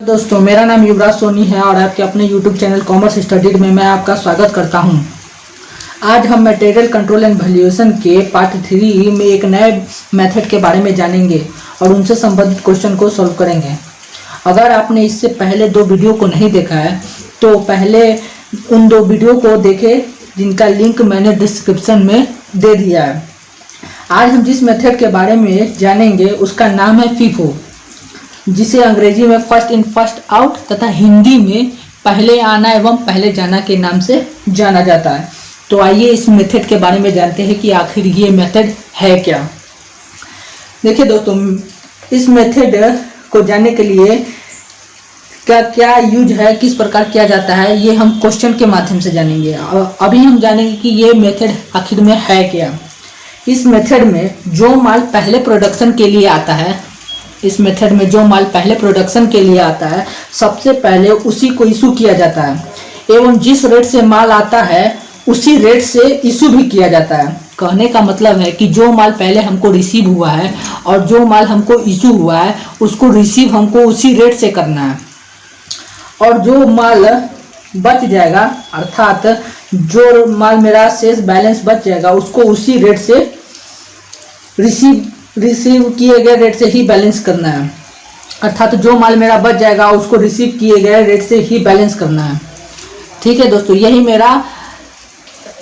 दोस्तों, मेरा नाम युवराज सोनी है और आपके अपने YouTube चैनल कॉमर्स स्टडीज में मैं आपका स्वागत करता हूं। आज हम मटेरियल कंट्रोल एंड वैल्यूएशन के पार्ट 3 में एक नए मेथड के बारे में जानेंगे और उनसे संबंधित क्वेश्चन को सॉल्व करेंगे। अगर आपने इससे पहले 2 वीडियो को नहीं देखा है तो पहले उन 2 वीडियो को देखें, जिनका लिंक मैंने डिस्क्रिप्शन में दे दिया है। आज हम जिस मेथड के बारे में जानेंगे उसका नाम है फीफो, जिसे अंग्रेजी में फर्स्ट इन फर्स्ट आउट तथा हिंदी में पहले आना एवं पहले जाना के नाम से जाना जाता है। तो आइए इस मेथड के बारे में जानते हैं कि आखिर ये मेथड है क्या। देखिए दोस्तों, इस मेथड को जानने के लिए क्या क्या यूज है, किस प्रकार किया जाता है, ये हम क्वेश्चन के माध्यम से जानेंगे। अभी हम जानेंगे कि ये मेथड आखिर में है क्या। इस मेथड में जो माल पहले प्रोडक्शन के लिए आता है, सबसे पहले उसी को इशू किया जाता है एवं जिस रेट से माल आता है उसी रेट से इशू भी किया जाता है। कहने का मतलब है कि जो माल पहले हमको रिसीव हुआ है और जो माल हमको इशू हुआ है उसको रिसीव हमको उसी रेट से करना है, और जो माल बच जाएगा अर्थात जो माल मेरा शेष बैलेंस बच जाएगा उसको उसी रेट से रिसीव किए गए रेट से ही बैलेंस करना है। अर्थात जो माल मेरा बच जाएगा उसको रिसीव किए गए रेट से ही बैलेंस करना है। ठीक है दोस्तों, यही मेरा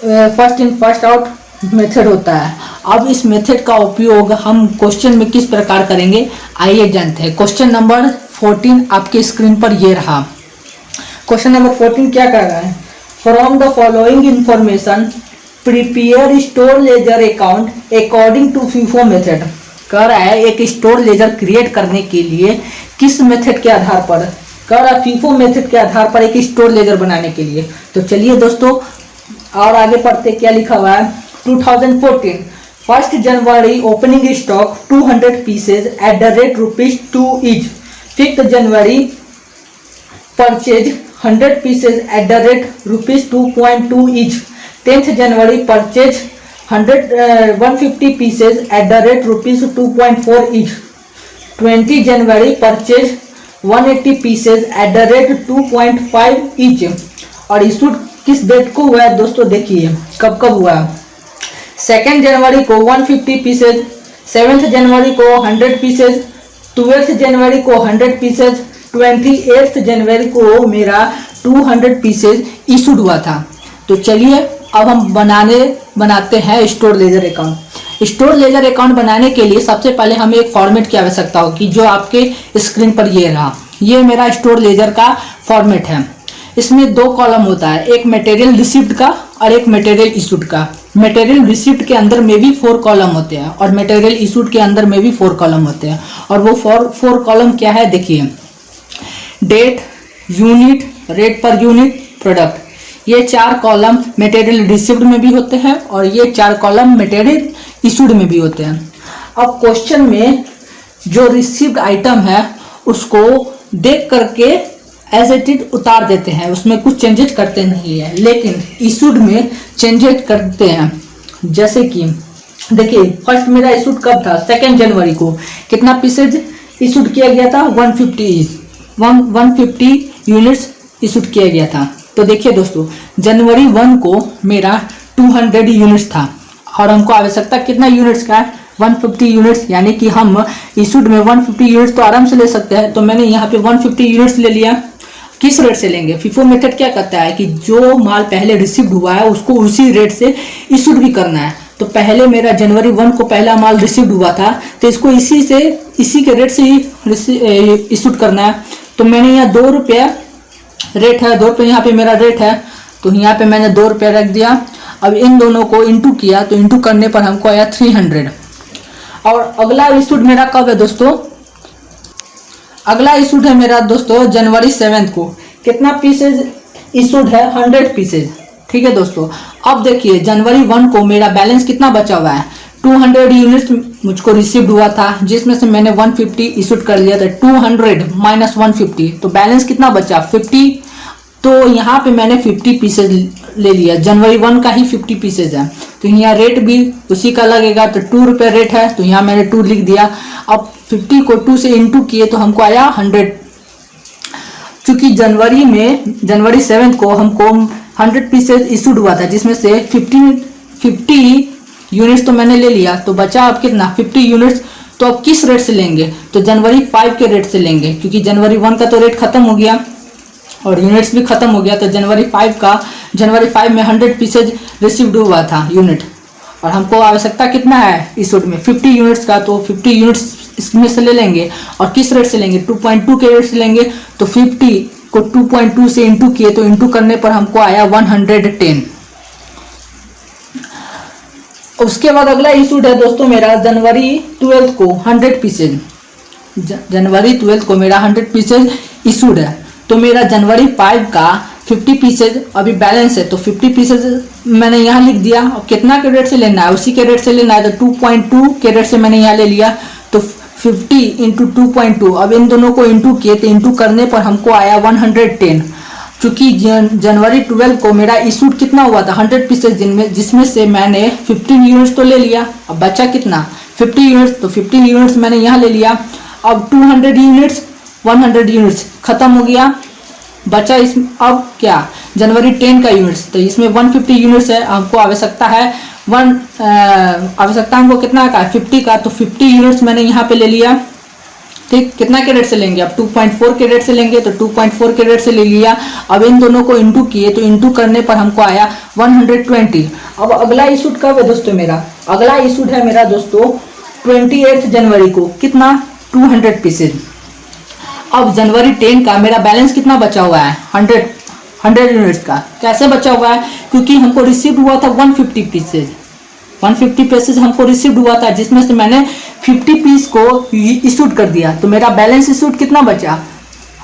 first in first out method होता है। अब इस मेथड का उपयोग हम क्वेश्चन में किस प्रकार करेंगे, आइए जानते हैं। क्वेश्चन नंबर 14 आपके स्क्रीन पर ये रहा। क्वेश्चन नंबर 14 क्या कर रहा है? From the following information prepare store ledger account according to FIFO method. कह रहा है एक स्टोर लेजर क्रिएट करने के लिए किस मेथड के आधार पर, कह रहा है फीफो मेथड के आधार पर एक स्टोर लेजर बनाने के लिए। तो चलिए दोस्तों और आगे पढ़ते, क्या लिखा हुआ है। 2014 1 January opening stock 200 pieces at the rate ₹2 each। 5 January purchase 100 pieces at the rate ₹2.2 each। 10th January purchase 150 pieces at the rate ₹2.4 each। 20 January purchase 180 pieces at the rate $2.5 each। और इशू किस date को हुआ है दोस्तों, देखिए कब कब हुआ। 2 जनवरी को 150 pieces, 7th जनवरी को 100 pieces, 12th जनवरी को 100 pieces, 28th जनवरी को मेरा 200 pieces इशूड हुआ था। तो चलिए अब हम बनाते हैं store ledger account. Store ledger account बनाने के लिए सबसे पहले हमें एक फॉर्मेट की आवश्यकता होगी, जो आपके स्क्रीन पर ये रहा। ये मेरा स्टोर लेजर का फॉर्मेट है। इसमें 2 कॉलम होता है, एक मटेरियल रिसिप्ट का और एक मटेरियल इशूड का। मटेरियल रिसिप्ट के अंदर में भी 4 कॉलम होते हैं और मटेरियल इशूड के अंदर में भी 4 कॉलम होते हैं। और वो 4 कॉलम क्या है, देखिए date, unit, rate per unit, product. ये 4 कॉलम मटेरियल रिसीव्ड में भी होते हैं और ये 4 कॉलम मटेरियल इशूड में भी होते हैं। अब क्वेश्चन में जो रिसीव्ड आइटम है उसको देख करके एज इट इज उतार देते हैं, उसमें कुछ चेंजेस करते नहीं है, लेकिन इशूड में चेंजेस करते हैं। जैसे कि देखिए फर्स्ट मेरा इशूड कब था, 2 जनवरी को कितना पीसेज इशूड किया गया था, 150 यूनिट्स इशूड किया गया था। तो देखिए दोस्तों, जनवरी 1 को मेरा 200 यूनिट्स था और हमको आवश्यकता कितना यूनिट्स का है, 150 यूनिट्स। यानी कि हम इशूड में 150 यूनिट्स तो आराम से ले सकते हैं, तो मैंने यहाँ पे 150 यूनिट्स ले लिया। किस रेट से लेंगे, फीफो मेथड क्या कहता है कि जो माल पहले रिसीव हुआ है उसको उसी रेट से इशूड भी करना है। तो पहले मेरा जनवरी 1 को पहला माल रिसीव हुआ था तो इसको इसी के रेट से ही इशूड करना है। तो मैंने यहाँ 2 रुपया रेट है, 2 रुपये यहाँ पे मेरा रेट है, तो यहाँ पे मैंने 2 रुपये रख दिया। अब इन दोनों को इंटू किया तो इंटू करने पर हमको आया 300। और अगला इशूड मेरा कब है दोस्तों, अगला इशूड है मेरा दोस्तों जनवरी 7 को। कितना पीसेज इशूड है, 100 पीसेज। ठीक है दोस्तों, अब देखिए जनवरी 1 को मेरा बैलेंस कितना बचा हुआ है, 200 यूनिट्स मुझको रिसीव्ड हुआ था, जिसमें से मैंने 150 इशूड कर लिया था। 200 माइनस 150 तो बैलेंस कितना बचा, 50। तो यहाँ पे मैंने 50 पीसेज ले लिया, जनवरी 1 का ही 50 पीसेज है, तो यहाँ रेट भी उसी का लगेगा। तो 2 रुपये रेट है तो यहाँ मैंने 2 लिख दिया। अब 50 को 2 से इंटू किए तो हमको आया 100। चूंकि जनवरी 7 को हमको 100 पीसेज इशूड हुआ था, जिसमें से 50 यूनिट्स तो मैंने ले लिया, तो बचा अब कितना 50 यूनिट्स। तो अब किस रेट से लेंगे, तो जनवरी 5 के रेट से लेंगे, क्योंकि जनवरी 1 का तो रेट खत्म हो गया और यूनिट्स भी खत्म हो गया। तो जनवरी 5 में 100 पीसेज रिसीव्ड हुआ था यूनिट, और हमको आवश्यकता कितना है इशूड में 50 यूनिट्स का, तो 50 यूनिट्स इसमें से ले लेंगे। और किस रेट से लेंगे, 2.2 के रेट से लेंगे। तो 50 को 2.2 से इंटू किए, तो इंटू करने पर हमको आया 110। उसके बाद अगला इशूड है दोस्तों मेरा जनवरी 12 को 100 पीसेज। जनवरी 12 को मेरा 100 पीसेज इशूड है। तो मेरा जनवरी 5 का 50 पीसेज अभी बैलेंस है, तो 50 पीसेज मैंने यहाँ लिख दिया। और कितना के रेट से लेना है, उसी के रेट से लेना है, तो 2.2 के रेट से मैंने यहाँ ले लिया। तो 50 इंटू 2.2, अब इन दोनों को इंटू किए, तो इंटू करने पर हमको आया 110। चूंकि जनवरी 12 को मेरा इशूड कितना हुआ था 100 पीसेज, जिसमें से मैंने 15 यूनिट्स तो ले लिया। अब बचा कितना 50 यूनिट्स, तो 50 यूनिट्स मैंने यहाँ ले लिया। अब 200 यूनिट्स 100 यूनिट्स खत्म हो गया, बचा इस अब क्या जनवरी 10 का यूनिट्स, तो इसमें 150 यूनिट्स है। हमको आवश्यकता है आवश्यकता हमको कितना का 50 का, तो 50 यूनिट्स मैंने यहाँ पे ले लिया। ठीक, कितना के रेट से लेंगे, अब 2.4 के रेट से लेंगे, तो 2.4 के रेट से ले लिया। अब इन दोनों को इंटू किए, तो इंटू करने पर हमको आया 120। अब अगला इशूड कब है दोस्तों मेरा, अगला इशूड है मेरा दोस्तों 28 जनवरी को, कितना 200 पीसेज। अब जनवरी 10 का मेरा बैलेंस कितना बचा हुआ है 100 यूनिट्स का। कैसे बचा हुआ है, क्योंकि हमको रिसीव हुआ था 150 पीसेज हमको रिसीव हुआ था, जिसमें से मैंने 50 पीस को इशूड कर दिया। तो मेरा बैलेंस इशूड कितना बचा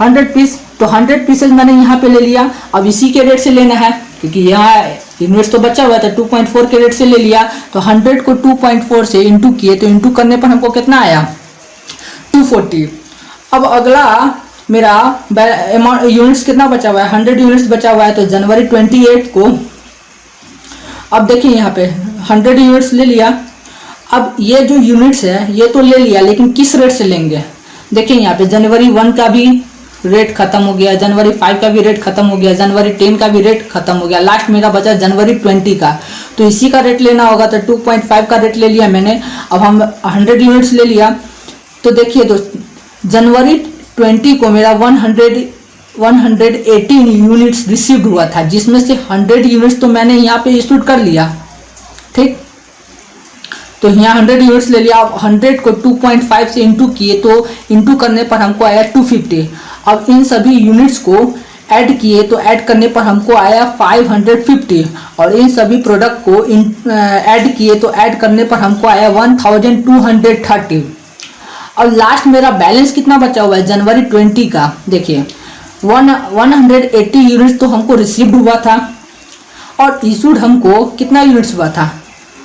100 पीस। तो 100 पीसेज मैंने यहाँ पे ले लिया। अब इसी के रेट से लेना है, क्योंकि यहाँ यूनिट्स तो बचा हुआ था, 2.4 के रेट से ले लिया। तो 100 को 2.4 से इंटू किए, तो इंटू करने पर हमको कितना आया 240। अब अगला मेरा यूनिट्स कितना बचा हुआ है 100 यूनिट्स बचा हुआ है। तो जनवरी 28 को अब देखिए यहाँ पे 100 यूनिट्स ले लिया। अब ये जो यूनिट्स है ये तो ले लिया, लेकिन किस रेट से लेंगे, देखिए यहाँ पे जनवरी 1 का भी रेट खत्म हो गया, जनवरी 5 का भी रेट खत्म हो गया, जनवरी 10 का भी रेट खत्म हो गया। लास्ट मेरा बचा जनवरी 20 का, तो इसी का रेट लेना होगा। तो 2.5 का रेट ले लिया मैंने। अब हम 100 यूनिट्स ले लिया। तो देखिए दोस्तों जनवरी 20 को मेरा 118 यूनिट्स रिसीव्ड हुआ था, जिसमें से 100 यूनिट्स तो मैंने यहाँ पे इशूड कर लिया। ठीक, तो यहाँ 100 यूनिट्स ले लिया। अब 100 को 2.5 से इंटू किए, तो इंटू करने पर हमको आया 250। अब इन सभी यूनिट्स को ऐड किए, तो ऐड करने पर हमको आया 550। और इन सभी प्रोडक्ट को ऐड किए, तो ऐड करने पर हमको आया 1230। और लास्ट मेरा बैलेंस कितना बचा हुआ है जनवरी 20 का, देखिए 180 यूनिट्स तो हमको रिसीव्ड हुआ था, और इशूड हमको कितना यूनिट्स हुआ था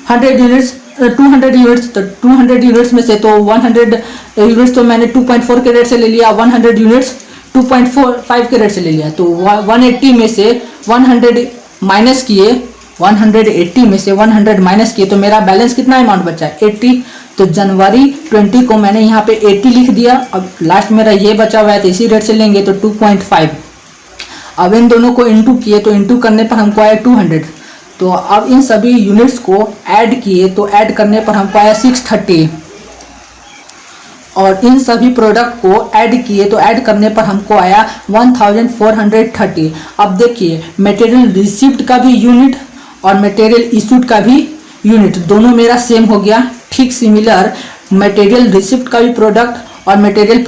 100 यूनिट्स 200 यूनिट्स। तो 200 यूनिट्स में से तो 100 यूनिट्स तो मैंने 2.4 के रेट से ले लिया, 100 यूनिट्स 2.45 के रेट से ले लिया। तो 180 में से 100 माइनस किए, 180 में से 100 माइनस किए, तो मेरा बैलेंस कितना अमाउंट बचा 80। तो जनवरी 20 को मैंने यहाँ पे 80 लिख दिया। अब लास्ट मेरा ये बचा हुआ है, तो इसी रेट से लेंगे, तो 2.5। अब इन दोनों को इंटू किए, तो इंटू करने पर हमको आया 200। तो अब इन सभी यूनिट्स को ऐड किए, तो ऐड करने पर हमको आया 630। और इन सभी प्रोडक्ट को ऐड किए, तो ऐड करने पर हमको आया 1430। अब देखिए मटेरियल रिसीव्ड का भी यूनिट और मटेरियल इशूड का भी यूनिट दोनों मेरा सेम हो गया। ठीक सिमिलर मटेरियल रिसिप्ट का भी प्रोडक्ट और मटेरियल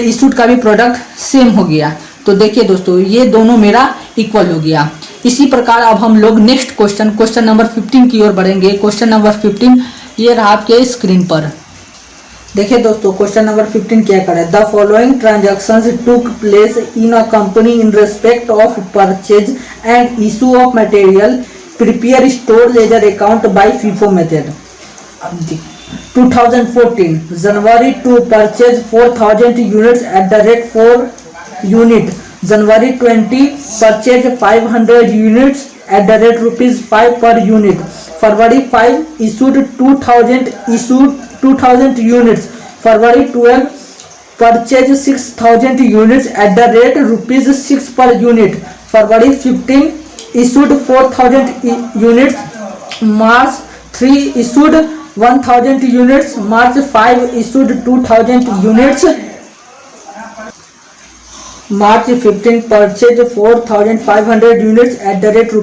इशूड का भी प्रोडक्ट सेम हो गया। तो देखिए दोस्तों ये दोनों मेरा इक्वल हो गया। इसी प्रकार अब हम लोग नेक्स्ट क्वेश्चन नंबर 15 की ओर बढ़ेंगे। क्वेश्चन नंबर 15 ये रहा आपके स्क्रीन पर। देखिए दोस्तों क्वेश्चन नंबर 15 क्या करे, the following transactions took place in a company in respect of purchase and issue of material, prepare store ledger account by FIFO method. 2014 January two purchase 4000 units at the rate 4 unit. January 20 purchase 500 units at the rate ₹5 per unit. February 5 issued 2000 units. February 12 purchase 6000 units at the rate ₹6 per unit. February 15 issued 4000 units, March 3 issued 1000 units, March 5 issued 2000 units, March 15 purchased 4500 units at the rate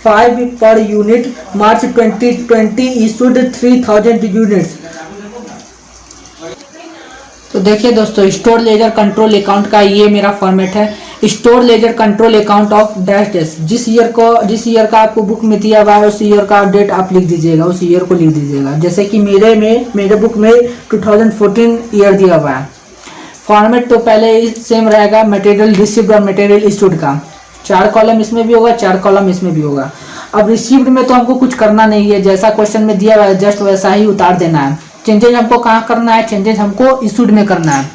₹5 per unit, March 2020 issued 3000 units। तो देखिए दोस्तों, store ledger control account का ये मेरा format है। Store ledger control account of dash dash, जिस year का आपको बुक में दिया हुआ है उस ईयर का डेट आप लिख दीजिएगा, उस ईयर को लिख दीजिएगा। जैसे कि मेरे बुक में 2014 ईयर दिया हुआ है। फॉर्मेट तो पहले सेम रहेगा, मटेरियल रिसीव्ड और मटेरियल इशूड का। 4 कॉलम इसमें भी होगा, 4 कॉलम इसमें भी होगा। अब रिसीव्ड में तो हमको कुछ करना नहीं है, जैसा क्वेश्चन में दिया हुआ है जस्ट वैसा ही उतार देना है। चेंजेज हमको कहाँ करना है? चेंजेज हमको इशूड में करना है।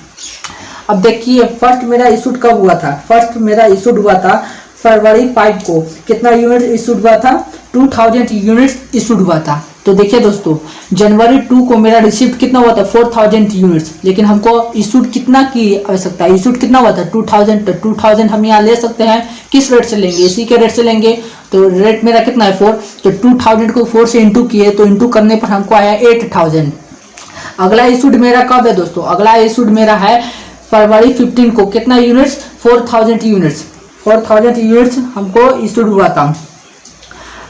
अब देखिए फर्स्ट मेरा इशूड कब हुआ था? फर्स्ट मेरा इशूड हुआ था फरवरी 5 को। कितना यूनिट इशूड हुआ था? 2000 यूनिट्स इशूड हुआ था। तो देखिए दोस्तों, जनवरी 2 को मेरा रिसीव्ड कितना हुआ था? 4000 यूनिट्स। लेकिन हमको इशूड कितना की आवश्यकता है? इशूड कितना हुआ था? 2000। तो 2000 हम यहाँ ले सकते हैं, किस रेट से लेंगे? इसी के रेट से लेंगे। तो रेट मेरा कितना है? 4। तो 2000 को 4 से इंटू किए, तो इंटू करने पर हमको आया 8000। अगला इशूड मेरा कब है दोस्तों? अगला इशूड मेरा है फरवरी 15 को। कितना यूनिट्स? 4000 यूनिट्स। 4000 यूनिट्स हमको इशूड हुआ था।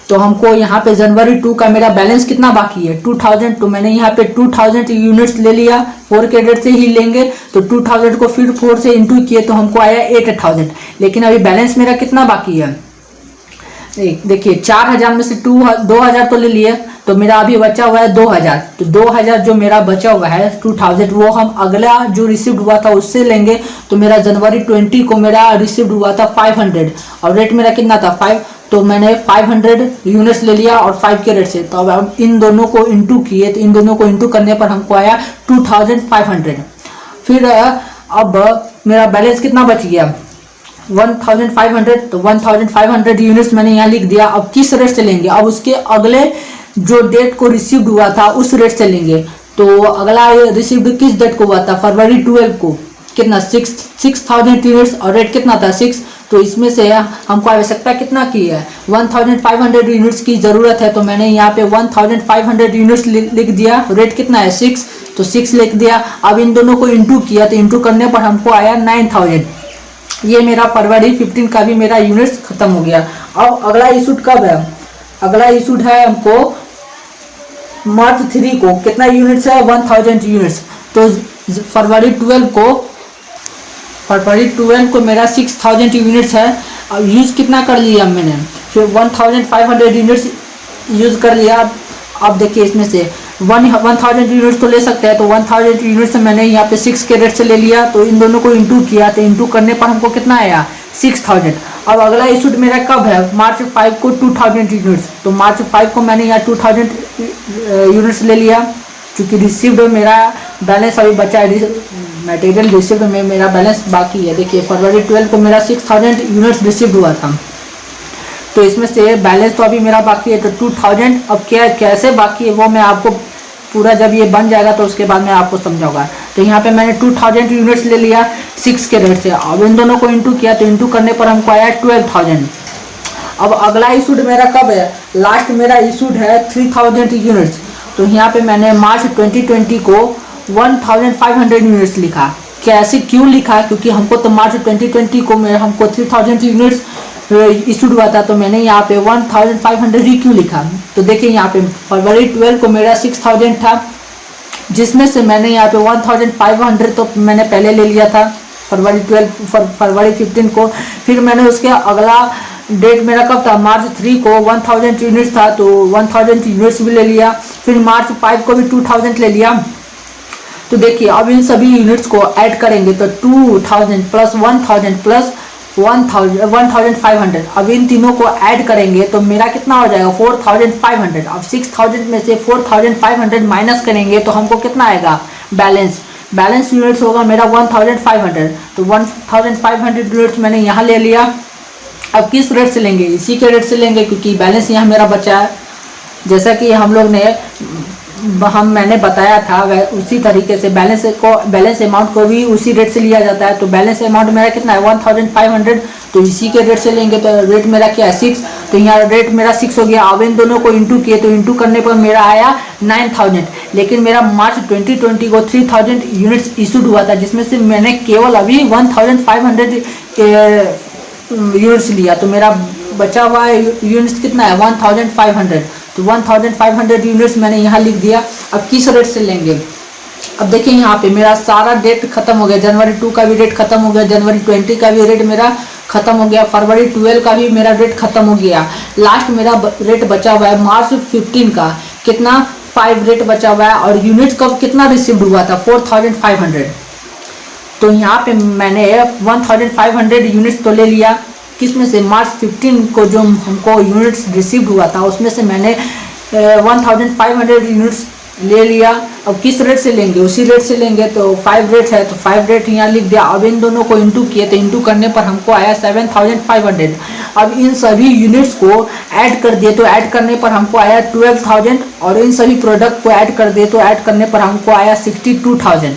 तो हमको यहाँ पे जनवरी 2 का मेरा बैलेंस कितना बाकी है? 2000। तो मैंने यहाँ पे 2000 यूनिट्स ले लिया, 4 के रेट से ही लेंगे। तो 2000 को फिर 4 से इंटू किए तो हमको आया 8000। लेकिन अभी बैलेंस मेरा कितना बाकी है? देखिए 4000 में से 2000 तो ले लिए, तो मेरा अभी बचा हुआ है 2000। तो 2000 जो मेरा बचा हुआ है 2000, वो हम अगला जो रिसीव्ड हुआ था उससे लेंगे। तो मेरा जनवरी 20 को मेरा रिसीव्ड हुआ था 500 और रेट मेरा कितना था? 5। तो मैंने 500 यूनिट्स ले लिया और 5 के रेट से। तो अब हम इन दोनों को इंटू किए, तो इन दोनों को इंटू करने पर हमको आया 2500। फिर अब मेरा बैलेंस कितना बच गया? 1500। तो 1500 यूनिट्स मैंने यहाँ लिख दिया। अब किस रेट से लेंगे? अब उसके अगले जो डेट को रिसीव्ड हुआ था उस रेट से लेंगे। तो अगला रिसीव्ड किस डेट को हुआ था? फरवरी 12 को। कितना? 6000 यूनिट्स और रेट कितना था? 6। तो इसमें से हमको आवश्यकता कितना की है? 1500 यूनिट्स की जरूरत है। तो मैंने यहाँ पे 1500 यूनिट्स लिख दिया। रेट कितना है? 6। तो 6 लिख दिया। अब इन दोनों को इंटू किया, तो इंटू करने पर हमको आया 9000। ये मेरा फरवरी 15 का भी मेरा यूनिट्स खत्म हो गया। अब अगला इशूड कब है? अगला इशूड है हमको मार्च 3 को। कितना यूनिट्स है? 1000 यूनिट्स। तो फरवरी 12 को मेरा 6000 यूनिट्स है। अब यूज कितना कर लिया मैंने? फिर 1500 यूनिट्स यूज कर लिया। अब देखिए इसमें से 1000 यूनिट्स तो ले सकते हैं। तो 1000 यूनिट्स मैंने यहाँ पे 6 के रेट से ले लिया। तो इन दोनों को इंटू किया, तो इंटू करने पर हमको कितना आया? 6000। अब अगला इशूड मेरा कब है? मार्च 5 को 2000 यूनिट्स। तो मार्च 5 को मैंने यहाँ 2000 यूनिट्स ले लिया। क्योंकि रिसीव्ड मेरा बैलेंस अभी बचा है, मटेरियल रिसीव्ड में मेरा बैलेंस बाकी है। देखिए फरवरी 12 को मेरा 6000 यूनिट्स रिसीव्ड हुआ था। तो इसमें से बैलेंस तो अभी मेरा बाकी है, तो 2000। अब क्या कैसे बाकी है वो मैं आपको पूरा जब ये बन जाएगा तो उसके बाद मैं आपको समझाऊंगा। तो यहाँ पे मैंने 2000 यूनिट्स ले लिया 6 के रेट से। अब इन दोनों को इंटू किया, तो इंटू करने पर हमको आया 12000। अब अगला इशूड मेरा कब है? लास्ट मेरा इशूड है 3000 यूनिट्स। तो यहाँ पे मैंने मार्च 2020 को 1500 यूनिट्स लिखा। कैसे क्यों लिखा? क्योंकि हमको तो मार्च 2020 को हमको 3000 यूनिट्स इशूड हुआ था। तो मैंने यहाँ पे 1500 ही क्यों लिखा? तो देखिए यहाँ पे फरवरी 12 को मेरा 6000 था, जिसमें से मैंने यहाँ पे 1500 तो मैंने पहले ले लिया था फरवरी 15 को। फिर मैंने उसके अगला डेट मेरा कब था? मार्च 3 को 1000 यूनिट्स था। तो 1000 यूनिट्स भी ले लिया। फिर मार्च 5 को भी 2000 ले लिया। तो देखिए अब इन सभी यूनिट्स को ऐड करेंगे तो 2000 प्लस 1000 प्लस 1500। अब इन तीनों को ऐड करेंगे तो मेरा कितना हो जाएगा? 4500। अब 6000 में से 4500 माइनस करेंगे तो हमको कितना आएगा? बैलेंस यूनिट्स होगा मेरा 1500। तो 1500 यूनिट्स मैंने यहाँ ले लिया। अब किस रेट से लेंगे? इसी के रेट से लेंगे, क्योंकि बैलेंस यहाँ मेरा बचा है। जैसा कि हम लोग ने मैंने बताया था उसी तरीके से बैलेंस अमाउंट को भी उसी रेट से लिया जाता है। तो बैलेंस अमाउंट मेरा कितना है 1500, तो इसी के रेट से लेंगे तो रेट मेरा क्या है 6, तो यहाँ रेट मेरा 6 हो गया। अब इन दोनों को इंटू किए तो इंटू करने पर मेरा आया 9000, लेकिन मेरा मार्च 2020 को 3000 यूनिट्स इशूड हुआ था, जिसमें से मैंने केवल अभी 1500 यूनिट्स लिया, तो मेरा बचा हुआ यूनिट्स कितना है 1500, तो 1500 यूनिट्स मैंने यहाँ लिख दिया। अब किस रेट से लेंगे, अब देखिए यहाँ पे मेरा सारा डेट खत्म हो गया, जनवरी 2 का भी डेट खत्म हो गया, जनवरी 20 का भी रेट मेरा खत्म हो गया, फरवरी 12 का भी मेरा रेट खत्म हो गया। लास्ट मेरा रेट बचा हुआ है मार्च 15 का, कितना 5 रेट बचा हुआ है, और यूनिट कब कितना रिसीव्ड हुआ था 4500। तो यहाँ पे मैंने 1500 यूनिट्स तो ले लिया, किसमें से मार्च 15 को जो हमको यूनिट्स रिसीव हुआ था उसमें से मैंने 1500 यूनिट्स ले लिया। अब किस रेट से लेंगे, उसी रेट से लेंगे, तो 5 रेट है तो 5 रेट यहाँ लिख दिया। अब इन दोनों को इंटू किए तो इंटू करने पर हमको आया 7500। अब इन सभी यूनिट्स को ऐड कर दिए तो ऐड करने पर हमको आया 12000, और इन सभी प्रोडक्ट को ऐड कर दिए तो ऐड करने पर हमको आया 62000।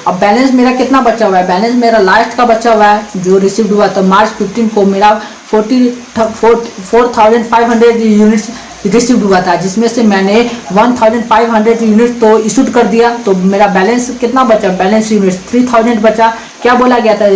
अब बैलेंस मेरा कितना बचा हुआ है, बैलेंस मेरा लास्ट का बचा हुआ है जो रिसीव्ड हुआ था मार्च 15 को, मेरा 4500 यूनिट्स रिसीव्ड हुआ था, जिसमें से मैंने 1500 यूनिट्स तो इशूड कर दिया। तो मेरा बैलेंस कितना बचा, बैलेंस यूनिट्स 3000 बचा। क्या बोला गया था,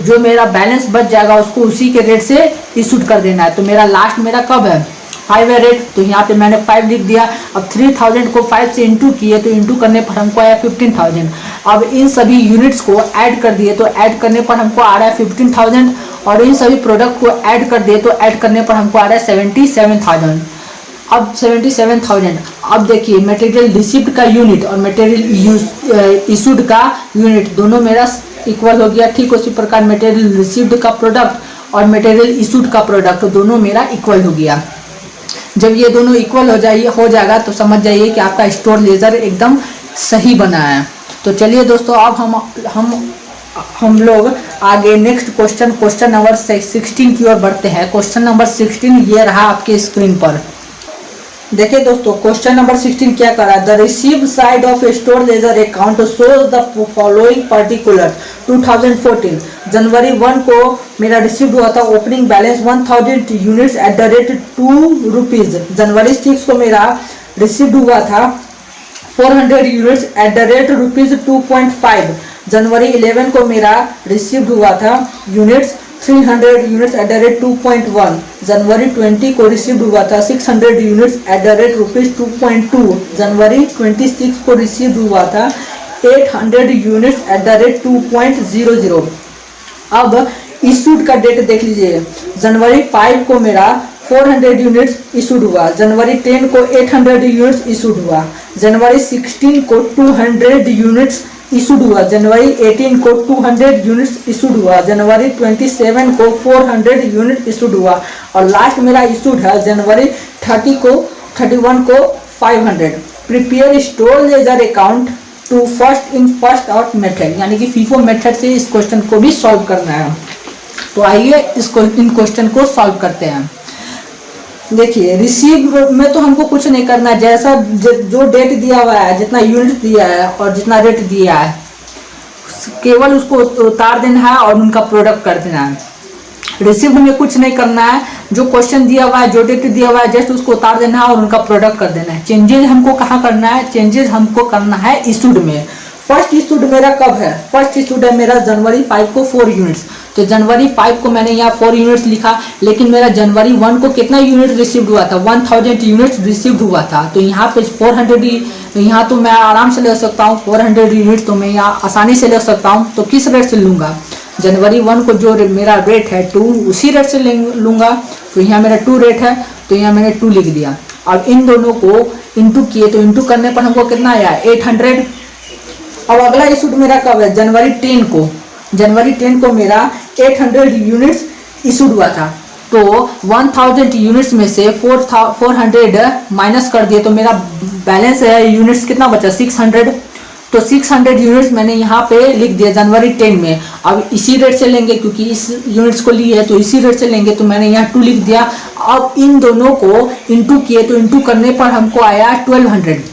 जो मेरा बैलेंस बच जाएगा उसको उसी के रेट से इशूड कर देना है। तो मेरा लास्ट मेरा कब है 5 है रेट, तो यहाँ पे मैंने 5 लिख दिया। अब 3000 को 5 से इंटू किए तो इंटू करने पर हमको आया 15000। अब इन सभी यूनिट्स को ऐड कर दिए तो ऐड करने पर हमको आ रहा है 15000, और इन सभी प्रोडक्ट को ऐड कर दिए तो ऐड करने पर हमको आ रहा है 77000। अब 77000। अब देखिए मटेरियल रिसीव्ड का यूनिट और मटेरियल इशूड का यूनिट दोनों मेरा इक्वल हो गया। ठीक उसी प्रकार मटेरियल रिसीव्ड का प्रोडक्ट और मटेरियल इशूड का प्रोडक्ट दोनों मेरा इक्वल हो गया। जब ये दोनों इक्वल हो जाएगा तो समझ जाइए कि आपका स्टोर लेजर एकदम सही बना है। तो चलिए दोस्तों, अब हम लोग आगे नेक्स्ट क्वेश्चन नंबर 16 की ओर बढ़ते हैं। क्वेश्चन नंबर 16 ये रहा आपके स्क्रीन पर। देखिए दोस्तों, क्वेश्चन नंबर 16 क्या कर रहा है, the receive side of a store ledger account shows the following particular 2014 जनवरी 1 को मेरा रिसीव हुआ था opening balance 1000 units at the rate 2 rupees. जनवरी 6 को मेरा रिसीव हुआ था 400 units at the rate rupees 2.5। जनवरी 11 को मेरा रिसीव हुआ था units 300 units at the rate 2.1। जनवरी 20 को रिसीव हुआ था 600 units at the rate rupees 2.2। जनवरी 26 को रिसीव हुआ था 800 यूनिट्स एट द रेट 2.00। अब इशूड का डेट देख लीजिए, जनवरी 5 को मेरा 400 यूनिट्स इशूड हुआ, जनवरी 10 को 800 यूनिट्स इशूड हुआ, जनवरी 16 को 200 यूनिट्स इशूड हुआ, जनवरी 18 को 200 यूनिट्स इशूड हुआ, जनवरी 27 को 400 यूनिट इशूड हुआ, और लास्ट मेरा इशूड है जनवरी 31 को 500। Prepare store ledger account to first out method, यानी कि फीफो मेथड से इस क्वेश्चन को भी सॉल्व करना है। तो आइए इन क्वेश्चन को सॉल्व करते हैं। देखिए रिसीव में तो हमको कुछ नहीं करना है, जैसा जो डेट दिया हुआ है, जितना यूनिट दिया है और जितना रेट दिया है, केवल उसको उतार देना है और उनका प्रोडक्ट कर देना है। रिसीव में कुछ नहीं करना है, जो क्वेश्चन दिया हुआ है, जो डेट दिया हुआ है, जस्ट उसको उतार देना है और उनका प्रोडक्ट कर देना है। चेंजेस हमको कहाँ करना है, चेंजेस हमको करना है इशूड में। फर्स्ट इशूड मेरा कब है, फर्स्ट इशूड है मेरा जनवरी 5 को 4 यूनिट्स, तो जनवरी 5 को मैंने यहाँ 4 यूनिट्स लिखा, लेकिन मेरा जनवरी 1 को कितना यूनिट रिसीव्ड हुआ था, 1000 यूनिट्स रिसीव्ड हुआ था। तो यहाँ पे 400, यहाँ तो मैं आराम से ले सकता हूँ 400 यूनिट्स, तो मैं यहाँ आसानी से ले सकता हूँ। तो किस रेट से लूँगा, जनवरी 1 को जो मेरा रेट है 2, उसी रेट से लूँगा। तो यहाँ मेरा 2 रेट है, तो यहाँ मैंने 2 लिख दिया। अब इन दोनों को इंटू किए तो इंटू करने पर हमको कितना आया 800। अब अगला इशूड मेरा कब है, जनवरी 10 को, जनवरी 10 को मेरा 800 यूनिट्स इशूड हुआ था। तो 1000 यूनिट्स में से 400 माइनस कर दिए तो मेरा बैलेंस है यूनिट्स कितना बचा 600। तो 600 यूनिट्स मैंने यहाँ पे लिख दिया जनवरी 10 में। अब इसी रेट से लेंगे क्योंकि इस यूनिट्स को लिए है, तो इसी रेट से लेंगे, तो मैंने यहाँ 2 लिख दिया। अब इन दोनों को इंटू किए तो इंटू करने पर हमको आया 1200।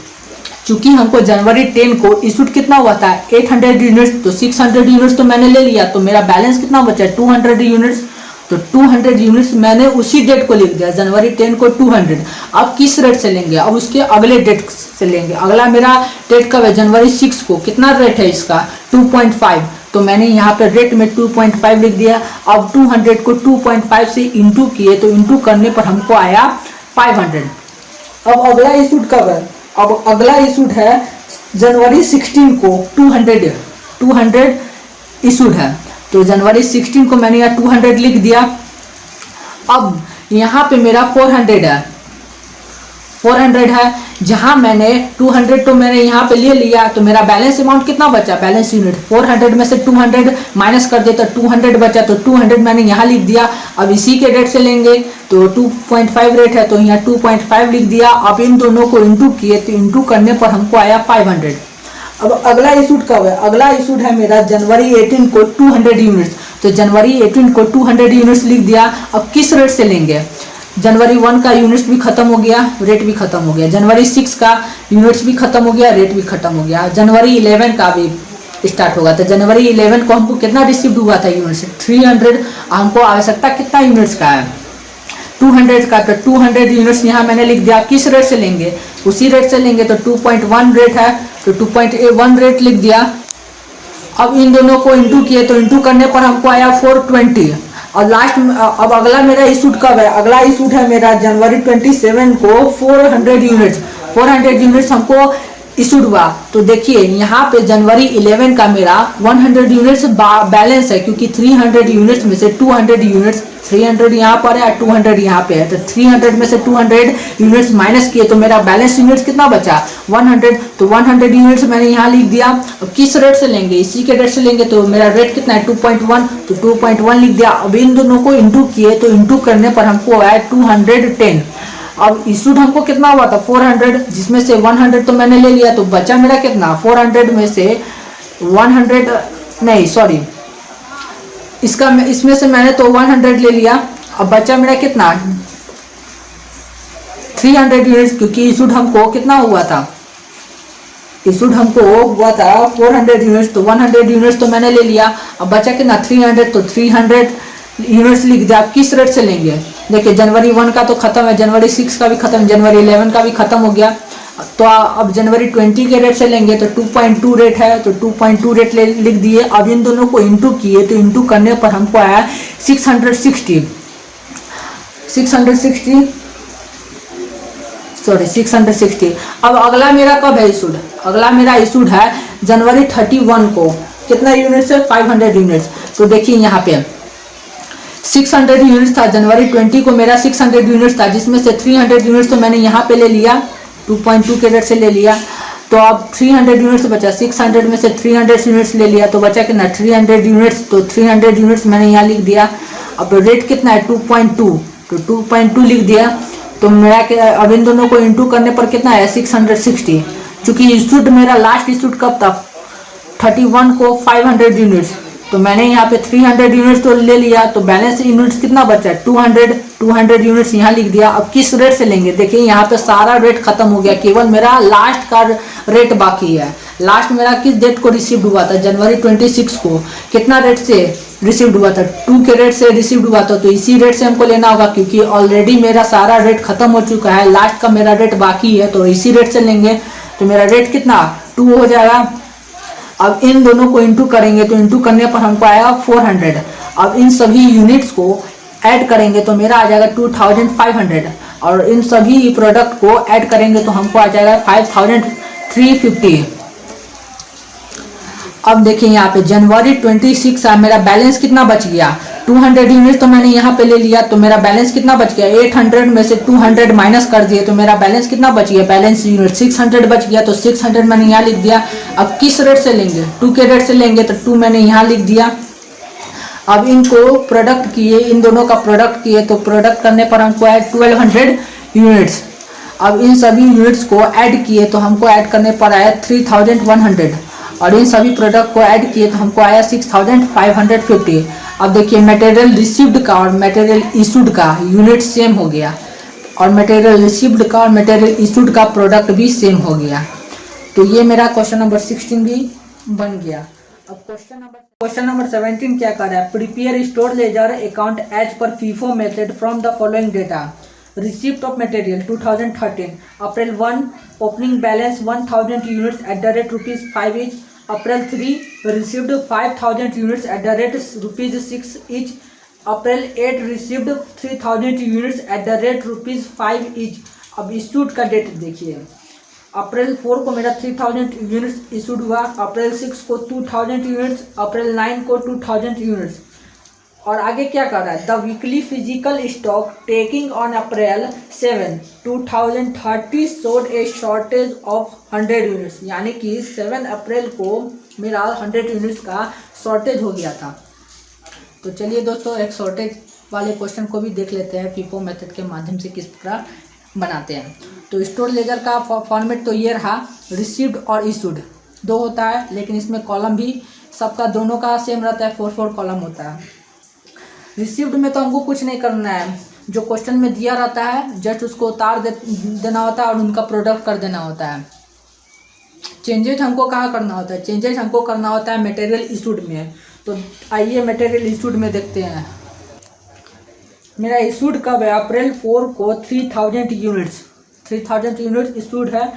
चूंकि हमको जनवरी 10 को इशूड कितना हुआ था 800 यूनिट्स, तो 600 यूनिट्स तो मैंने ले लिया, तो मेरा बैलेंस कितना बचा 200 यूनिट्स। तो 200 यूनिट्स मैंने उसी डेट को लिख दिया, जनवरी 10 को 200। अब किस रेट से लेंगे, अब उसके अगले डेट से लेंगे। अगला मेरा डेट कब है, जनवरी 6 को। कितना रेट है इसका 2.5, तो मैंने यहाँ पे रेट में 2.5 लिख दिया। अब 200 को 2.5 से इंटू किए, तो इंटू करने पर हमको आया 500। अब अगला इशूड कब है, अब अगला इशूड है जनवरी 16 को 200 इशूड है, तो जनवरी 16 को मैंने यहाँ 200 लिख दिया। अब यहाँ पे मेरा 400 है, जहां मैंने 200 तो मैंने यहाँ पे ले लिया, तो मेरा बैलेंस अमाउंट कितना बचा, बैलेंस यूनिट 400 में से 200 माइनस कर देता 200 बचा, तो 200 मैंने यहाँ लिख दिया। अब इसी के रेट से लेंगे, तो 2.5 रेट है, तो यहाँ 2.5 लिख दिया। अब इन दोनों को इंटू किए, तो इंटू करने पर हमको आया 500। अब अगला इशूड कब है, अगला इशूड है मेरा जनवरी 18 को 200 यूनिट्स, तो जनवरी 18 को 200 यूनिट्स लिख दिया। अब किस रेट से लेंगे, जनवरी 1 का यूनिट्स भी खत्म हो गया, रेट भी खत्म हो गया, जनवरी 6 का यूनिट्स भी खत्म हो गया, रेट भी खत्म हो गया, जनवरी 11 का भी स्टार्ट होगा। तो जनवरी 11 को हमको कितना रिसीव हुआ था यूनिट्स 300, हमको आवश्यकता कितना यूनिट्स का है 200 का, तो 200 यूनिट्स यहाँ मैंने लिख दिया। किस रेट से लेंगे, उसी रेट से लेंगे, तो 2.1 रेट है, तो 2.1 रेट लिख दिया। अब इन दोनों को इंटू किए, तो इंटू करने पर हमको आया 420। और लास्ट अब अगला मेरा इशूड कब है, अगला इशूड है मेरा जनवरी 27 को 400 यूनिट्स हमको इशूड हुआ। तो देखिए यहाँ पे जनवरी 11 का मेरा 100 यूनिट्स बैलेंस है, क्योंकि 300 यूनिट्स में से 200 यूनिट्स 300 यहाँ पर है, 200 यहाँ पे है, तो 300 में से 200 यूनिट्स माइनस किए, तो मेरा बैलेंस यूनिट्स कितना बचा 100। तो 100 यूनिट्स मैंने यहाँ लिख दिया। अब किस रेट से लेंगे, इसी के रेट से लेंगे, तो मेरा रेट कितना है 2.1, तो 2.1 लिख दिया। अब इन दोनों को इंटू किए, तो इंटू करने पर हमको आया 210। अब इशूड हमको कितना हुआ था 400, जिसमें से 100 तो मैंने ले लिया, तो बचा मेरा कितना 400 में से 100 नहीं सॉरी इसमें से मैंने तो 100 ले लिया। अब बचा मेरा कितना 300 यूनिट्स, क्योंकि इशूड हमको कितना हुआ था, इशूड हमको हुआ था 400 यूनिट्स, तो 100 यूनिट्स तो मैंने ले लिया। अब बचा कितना 300, तो 300 यूनिट्स लिख दिया। किस रेट से लेंगे, देखिए जनवरी 1 का तो खत्म है, जनवरी 6 का भी खत्म, जनवरी 11 का भी खत्म हो गया, तो अब जनवरी 20 के रेट से लेंगे, तो 2.2 रेट है, तो 2.2 रेट लिख दिए। अब इन दोनों को इंटू किए, तो इंटू करने पर हमको आया 660। अब अगला मेरा कब है इशूड, अगला मेरा इशूड है जनवरी 31 को। कितना यूनिट्स है 500 यूनिट्स। तो देखिए यहाँ पे 600 यूनिट्स था, जनवरी 20 को मेरा 600 यूनिट्स था, जिसमें से 300 यूनिट्स तो मैंने यहाँ पे ले लिया, 2.2 के रेट से ले लिया। तो अब 300 यूनिट्स बचा, 600 में से 300 यूनिट्स ले लिया, तो बचा कितना 300 यूनिट्स, तो 300 यूनिट्स मैंने यहाँ लिख दिया। अब रेट कितना है 2.2, तो 2.2 लिख दिया। तो मेरा अब इन दोनों को इंटू करने पर कितना है 660। चूंकि इशूड मेरा लास्ट इशूड कब था 31 को 500 यूनिट्स, तो मैंने यहाँ पे 300 यूनिट्स तो ले लिया, तो बैलेंस यूनिट्स कितना बचा 200 यूनिट्स यहाँ लिख दिया। अब किस रेट से लेंगे, देखिए यहाँ पे सारा रेट खत्म हो गया, केवल मेरा लास्ट का रेट बाकी है। लास्ट मेरा किस डेट को रिसीव्ड हुआ था जनवरी 26 को। कितना रेट से रिसीव्ड हुआ था 2 के रेट से रिसीव्ड हुआ था, तो इसी रेट से हमको लेना होगा, क्योंकि ऑलरेडी मेरा सारा रेट खत्म हो चुका है, लास्ट का मेरा रेट बाकी है, तो इसी रेट से लेंगे। तो मेरा रेट कितना 2 हो जाएगा। अब इन दोनों को इंटू करेंगे, तो इंटू करने पर हमको आया 400। अब इन सभी यूनिट्स को ऐड करेंगे, तो मेरा आ जाएगा 2500, और इन सभी प्रोडक्ट को ऐड करेंगे, तो हमको आ जाएगा 5350। अब देखिए यहाँ पे जनवरी 26 का मेरा बैलेंस कितना बच गया 200 यूनिट तो मैंने यहाँ पे ले लिया, तो मेरा बैलेंस कितना बच गया 800 में से 200 माइनस कर दिए, तो मेरा बैलेंस कितना बच गया बैलेंस यूनिट 600 बच गया, तो 600 मैंने यहाँ लिख दिया। अब किस रेट से लेंगे 2 के रेट से लेंगे, तो 2 मैंने यहाँ लिख दिया। अब इनको प्रोडक्ट किए, इन दोनों का प्रोडक्ट किए, तो प्रोडक्ट करने पर हमको आया 1200 यूनिट्स। अब इन सभी यूनिट्स को ऐड किए, तो हमको ऐड करने पर आया 3100, और इन सभी प्रोडक्ट को ऐड किए तो हमको आया 6550। अब देखिए मटेरियल रिसीव्ड का और मटेरियल इशूड का यूनिट सेम हो गया, और मटेरियल रिसीव्ड का और मटेरियल इशूड का प्रोडक्ट भी सेम हो गया। तो ये मेरा क्वेश्चन नंबर 16 भी बन गया। अब क्वेश्चन नंबर 17 क्या कर रहा है, prepare store ledger account as per FIFO method from the following data. Receipt of material 2013 April 1 opening balance 1000 units at the rate ₹5 each। April 3 received 5000 units at the rate ₹6 each। April 8 received 3000 units at the rate ₹5 each। अब issued का date देखिए, April 4 को मेरा 3000 units issued हुआ, अप्रैल 6 को 2000 units, अप्रैल 9 को 2000 units. और आगे क्या कर रहा है, the weekly physical stock taking on April 7 2030 showed A shortage of 100 units, यानी कि 7 अप्रैल को मेरा 100 यूनिट्स का शॉर्टेज हो गया था। तो चलिए दोस्तों एक शॉर्टेज वाले क्वेश्चन को भी देख लेते हैं फीफो मेथड के माध्यम से किस तरह बनाते हैं। तो स्टोर लेजर का फॉर्मेट तो ये रहा, रिसीव्ड और इशूड 2 होता है, लेकिन इसमें कॉलम भी सबका दोनों का सेम रहता है, 4 कॉलम होता है। रिसीव्ड में तो हमको कुछ नहीं करना है, जो क्वेश्चन में दिया रहता है जस्ट उसको उतार देना होता है और उनका प्रोडक्ट कर देना होता है। चेंजेज हमको कहाँ करना होता है, चेंजेज हमको करना होता है मटेरियल इशूड में। तो आइए मटेरियल इशूड में देखते हैं। मेरा इशूड कब है, अप्रैल 4 को 3000 यूनिट्स इशूड है।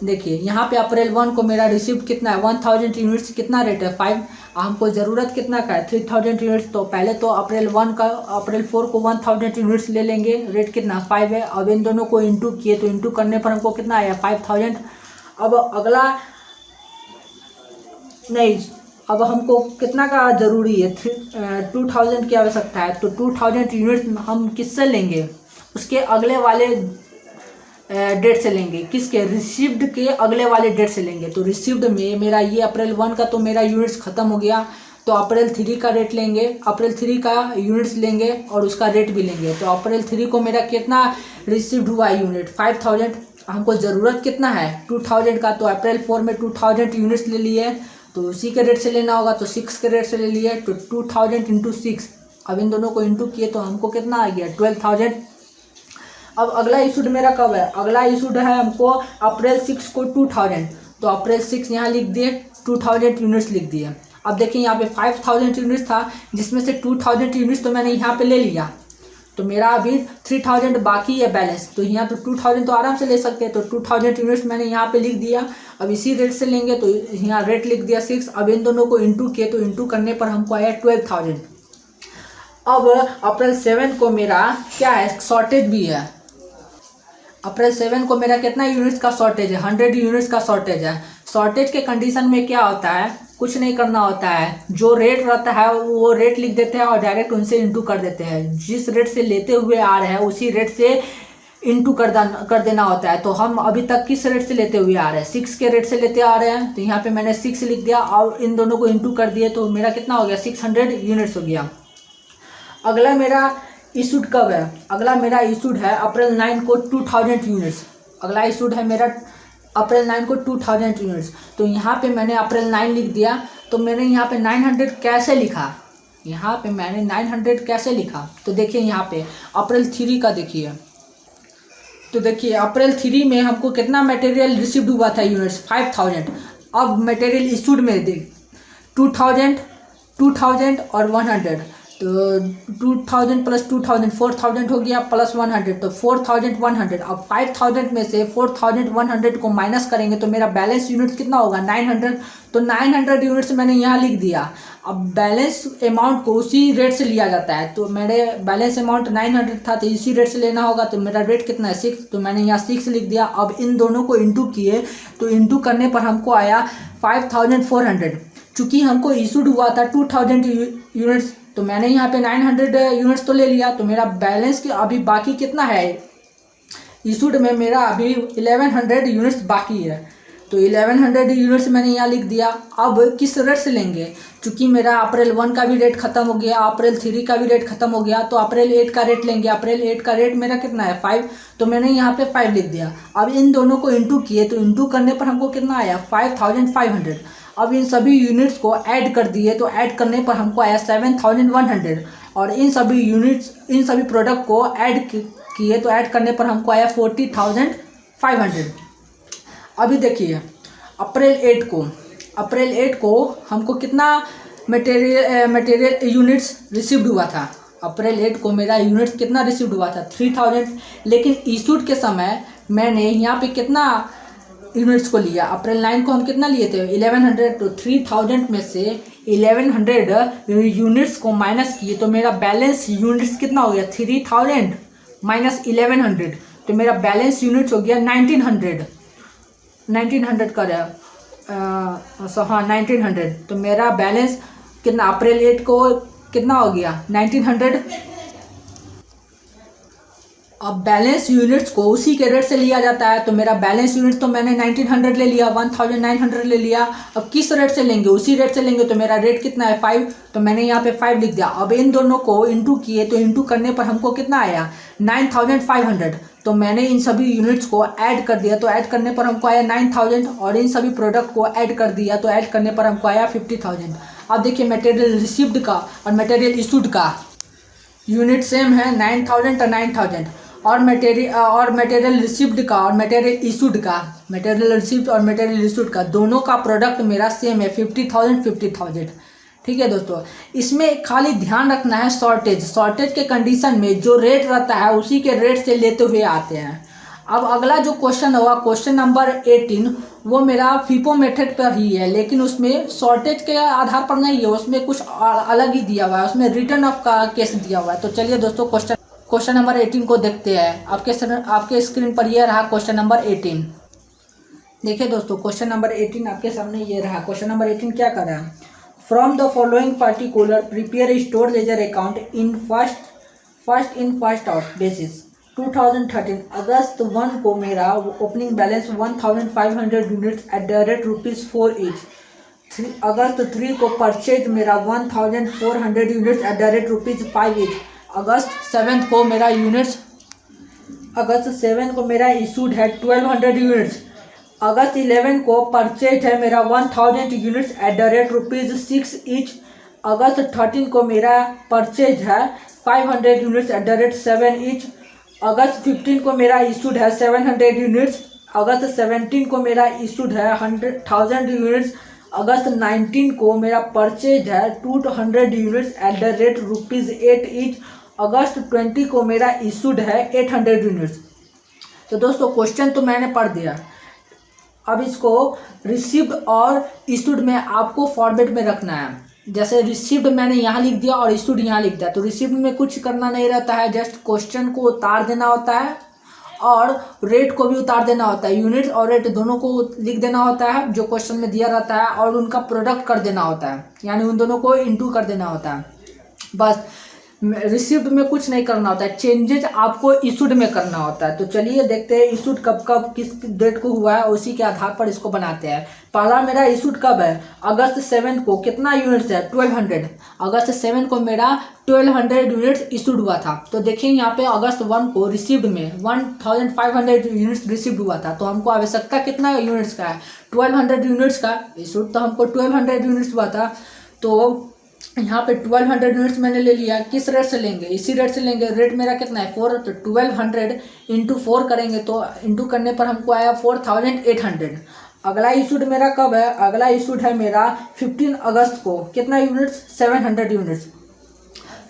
देखिए यहाँ पे अप्रैल 1 को मेरा रिसीव्ड कितना है 1000 यूनिट्स, कितना रेट है 5। हमको ज़रूरत कितना का है 3000 यूनिट्स। तो पहले तो अप्रैल 4 को 1000 यूनिट्स ले लेंगे, रेट कितना 5 है। अब इन दोनों को इंटू किए तो इंटू करने पर हमको कितना आया 5000। अब अगला नहीं, अब हमको कितना का ज़रूरी है 2000 की आवश्यकता है। तो 2000 यूनिट्स हम किससे लेंगे, उसके अगले वाले डेट से लेंगे, किसके रिसीव्ड के अगले वाले डेट से लेंगे। तो रिसीव्ड में मेरा ये अप्रैल 1 का तो मेरा यूनिट्स ख़त्म हो गया, तो अप्रैल 3 का रेट लेंगे, अप्रैल 3 का यूनिट्स लेंगे और उसका रेट भी लेंगे। तो अप्रैल 3 को मेरा कितना रिसीव्ड हुआ यूनिट 5000। हमको ज़रूरत कितना है 2000 का, तो अप्रैल 4 में 2000 यूनिट्स ले लिए, तो उसी के रेट से लेना होगा, तो 6 के रेट से ले लिए। तो 2000 इंटू 6, अब इन दोनों को इंटू किए तो हमको कितना आ गया 12000। अब अगला इशूड मेरा कब है, अगला इशूड है हमको अप्रैल 6 को 2000। तो अप्रैल 6 यहाँ लिख दिए, 2000 यूनिट्स लिख दिए। अब देखिए यहाँ पे 5000 यूनिट्स था, जिसमें से 2000 यूनिट्स तो मैंने यहाँ पे ले लिया, तो मेरा अभी 3000 बाकी है बैलेंस। तो यहाँ तो 2000 तो आराम से ले सकते हैं, तो 2000 यूनिट्स मैंने यहाँ पे लिख दिया। अब इसी रेट से लेंगे तो यहाँ रेट लिख दिया 6। अब इन दोनों को इंटू किए तो इंटू करने पर हमको आया 12000। अब अप्रैल 7 को मेरा क्या है शॉर्टेज भी है, अप्रैल 7 को मेरा कितना यूनिट्स का शॉर्टेज है 100 यूनिट्स का शॉर्टेज है। शॉर्टेज के कंडीशन में क्या होता है, कुछ नहीं करना होता है, जो रेट रहता है वो रेट लिख देते हैं और डायरेक्ट उनसे इंटू कर देते हैं। जिस रेट से लेते हुए आ रहे हैं उसी रेट से इंटू कर देना होता है। तो हम अभी तक किस रेट से लेते हुए आ रहे हैं 6 के रेट से लेते आ रहे हैं, तो यहाँ पे मैंने 6 लिख दिया और इन दोनों को इंटू कर दिए तो मेरा कितना हो गया 600 यूनिट्स हो गया। अगला मेरा इशूड कब है, अगला मेरा इशूड है अप्रैल 9 को 2000 यूनिट्स। अगला इशूड है मेरा अप्रैल 9 को 2000 यूनिट्स। तो यहाँ पे मैंने अप्रैल 9 लिख दिया, तो मैंने यहाँ पे 900 कैसे लिखा, यहाँ पे मैंने 900 कैसे लिखा। तो देखिए यहाँ पे अप्रैल 3 का देखिए, तो देखिए अप्रैल 3 में हमको कितना मटेरियल रिसीव्ड हुआ था यूनिट्स 5000। अब मटेरियल इशूड में देख 2000 और 100, तो 2000 प्लस 2000 4000 हो गया प्लस 100, तो 4100। अब 5000 में से 4100 को माइनस करेंगे तो मेरा बैलेंस यूनिट कितना होगा 900। तो 900 यूनिट्स मैंने यहाँ लिख दिया। अब बैलेंस अमाउंट को उसी रेट से लिया जाता है, तो मेरे बैलेंस अमाउंट 900 था तो इसी रेट से लेना होगा। तो मेरा रेट कितना है 6, तो मैंने यहाँ 6 लिख दिया। अब इन दोनों को इंटू किए तो इंटू करने पर हमको आया 5400। चूँकि हमको इशूड हुआ था 2000 यूनिट्स, तो मैंने यहाँ पे 900 यूनिट्स तो ले लिया, तो मेरा बैलेंस के अभी बाकी कितना है इशूड में मेरा अभी 1100 यूनिट्स बाकी है। तो 1100 यूनिट्स मैंने यहाँ लिख दिया। अब किस रेट से लेंगे, चूँकि मेरा अप्रैल 1 का भी रेट खत्म हो गया, अप्रैल 3 का भी रेट खत्म हो गया, तो अप्रैल 8 का रेट लेंगे। अप्रैल 8 का रेट मेरा कितना है 5, तो मैंने यहाँ पे 5 लिख दिया। अब इन दोनों को इंटू किए तो इंटू करने पर हमको कितना आया 5500। अब इन सभी यूनिट्स को ऐड कर दिए, तो ऐड करने पर हमको आया 7100। और इन सभी यूनिट्स, इन सभी प्रोडक्ट को ऐड किए तो ऐड करने पर हमको आया 40500। अभी देखिए अप्रैल 8 को हमको कितना मटेरियल यूनिट्स रिसीव्ड हुआ था। अप्रैल 8 को मेरा यूनिट्स कितना रिसीव्ड हुआ था 3000, लेकिन इशूड के समय मैंने यहाँ पे कितना यूनिट्स को लिया। अप्रैल 9 को हम कितना लिए थे 1100, तो 3000 में से 1100 यूनिट्स को माइनस किए तो मेरा बैलेंस यूनिट्स कितना हो गया 3000 माइनस 1100, तो मेरा बैलेंस यूनिट्स हो गया 1900 का रहा। हाँ 1900, तो मेरा बैलेंस कितना अप्रैल 8 को कितना हो गया 1900। अब बैलेंस यूनिट्स को उसी के रेट से लिया जाता है, तो मेरा बैलेंस यूनिट्स तो मैंने 1900 ले लिया, 1900 ले लिया। अब किस रेट से लेंगे, उसी रेट से लेंगे, तो मेरा रेट कितना है 5, तो मैंने यहाँ पे 5 लिख दिया। अब इन दोनों को इंटू किए तो इंटू करने पर हमको कितना आया 9500, तो मैंने इन सभी यूनिट्स को ऐड कर दिया, तो ऐड करने पर हमको आया 9000, और इन सभी प्रोडक्ट को ऐड कर दिया तो ऐड करने पर हमको आया 50000। अब देखिए मटेरियल रिसीव्ड का और मटेरियल इशूड का यूनिट सेम है 9000 और 9000, और मटेरियल रिसीव्ड का और मटेरियल इशूड का, मटेरियल रिसीव्ड और मटेरियल इशूड का दोनों का प्रोडक्ट मेरा सेम है 50,000। ठीक है दोस्तों, इसमें खाली ध्यान रखना है शॉर्टेज के कंडीशन में जो रेट रहता है उसी के रेट से लेते हुए आते हैं। अब अगला जो क्वेश्चन होगा क्वेश्चन नंबर 18, वो मेरा फीफो मेथड पर ही है, लेकिन उसमें शॉर्टेज के आधार पर नहीं है, उसमें कुछ अलग ही दिया हुआ है, उसमें रिटर्न ऑफ का केस दिया हुआ है। तो चलिए दोस्तों क्वेश्चन नंबर 18 को देखते हैं। आपके स्क्रीन पर यह रहा क्वेश्चन नंबर 18। देखिए दोस्तों क्वेश्चन नंबर 18 आपके सामने ये रहा। क्वेश्चन नंबर 18 क्या कर रहा है, from the following particular prepare store ledger account in first out basis 2013 अगस्त 1 को मेरा opening balance 1500 units at the rate ₹4 each. अगस्त 3 को परचेज मेरा 1400 units at the rate ₹5 each. अगस्त 7 को मेरा इशूड है 1200 यूनिट्स। अगस्त 11 को परचेज है मेरा 1000 units at the rate ₹6 each. अगस्त 13 को मेरा परचेज है 500 units at the rate 7 each. अगस्त 15 को मेरा इशूड है 700 यूनिट्स। अगस्त 17 को मेरा इशूड है 1000 यूनिट्स। अगस्त 19 को मेरा परचेज है 200 units at the rate ₹8 each. अगस्त 20 को मेरा इशूड है 800 यूनिट्स। तो दोस्तों क्वेश्चन तो मैंने पढ़ दिया, अब इसको रिसीव्ड और इशूड में आपको फॉर्मेट में रखना है। जैसे रिसीव्ड मैंने यहाँ लिख दिया और इशूड यहाँ लिख दिया, तो रिसीव्ड में कुछ करना नहीं रहता है, जस्ट क्वेश्चन को उतार देना होता है और रेट को भी उतार देना होता है। यूनिट और रेट दोनों को लिख देना होता है जो क्वेश्चन में दिया रहता है, और उनका प्रोडक्ट कर देना होता है, यानी उन दोनों को इंटू कर देना होता है। बस रिसीव्ड में कुछ नहीं करना होता है, चेंजेज आपको इशूड में करना होता है। तो चलिए देखते हैं इशूड कब किस डेट को हुआ है, उसी के आधार पर इसको बनाते हैं। पहला मेरा इशूड कब है, अगस्त 7 को। कितना यूनिट्स है 1200। अगस्त 7 को मेरा 1200 यूनिट्स इशूड हुआ था। तो देखिए यहाँ पे अगस्त 1 को रिसीव्ड में 1500 यूनिट्स रिसीव्ड हुआ था, तो हमको आवश्यकता कितना यूनिट्स का है 1200 यूनिट्स का। इशूड तो हमको 1200 यूनिट्स हुआ था, तो यहाँ पे 1200 यूनिट्स मैंने ले लिया। किस रेट से लेंगे, इसी रेट से लेंगे। रेट मेरा कितना है 4, तो 1200 इंटू 4 करेंगे, तो इंटू करने पर हमको आया 4800। अगला इशूड मेरा कब है, अगला इशूड है मेरा 15 अगस्त को। कितना यूनिट्स 700 यूनिट्स,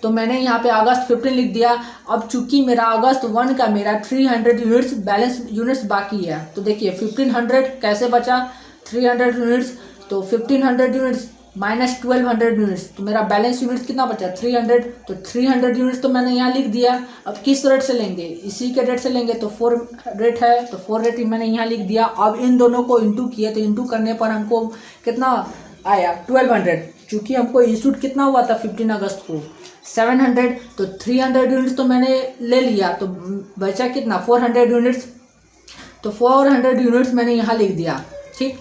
तो मैंने यहाँ पे अगस्त 15 लिख दिया। अब चूंकि मेरा अगस्त 1 का मेरा 300 यूनिट्स बैलेंस यूनिट्स बाकी है, तो देखिए 1500 कैसे बचा 300 यूनिट्स, तो 1500 यूनिट्स माइनस 1200 यूनिट्स, तो मेरा बैलेंस यूनिट्स कितना बचा 300। तो 300 यूनिट्स तो मैंने यहाँ लिख दिया। अब किस रेट से लेंगे, इसी के रेट से लेंगे, तो 4 रेट है, तो 4 रेट मैंने यहाँ लिख दिया। अब इन दोनों को इंटू किए, तो इंटू करने पर हमको कितना आया 1200। चूँकि हमको इशूड कितना हुआ था 15 अगस्त को 700, तो 300 यूनिट्स तो मैंने ले लिया, तो बचा कितना 400 यूनिट्स, तो 400 यूनिट्स मैंने यहाँ लिख दिया। ठीक,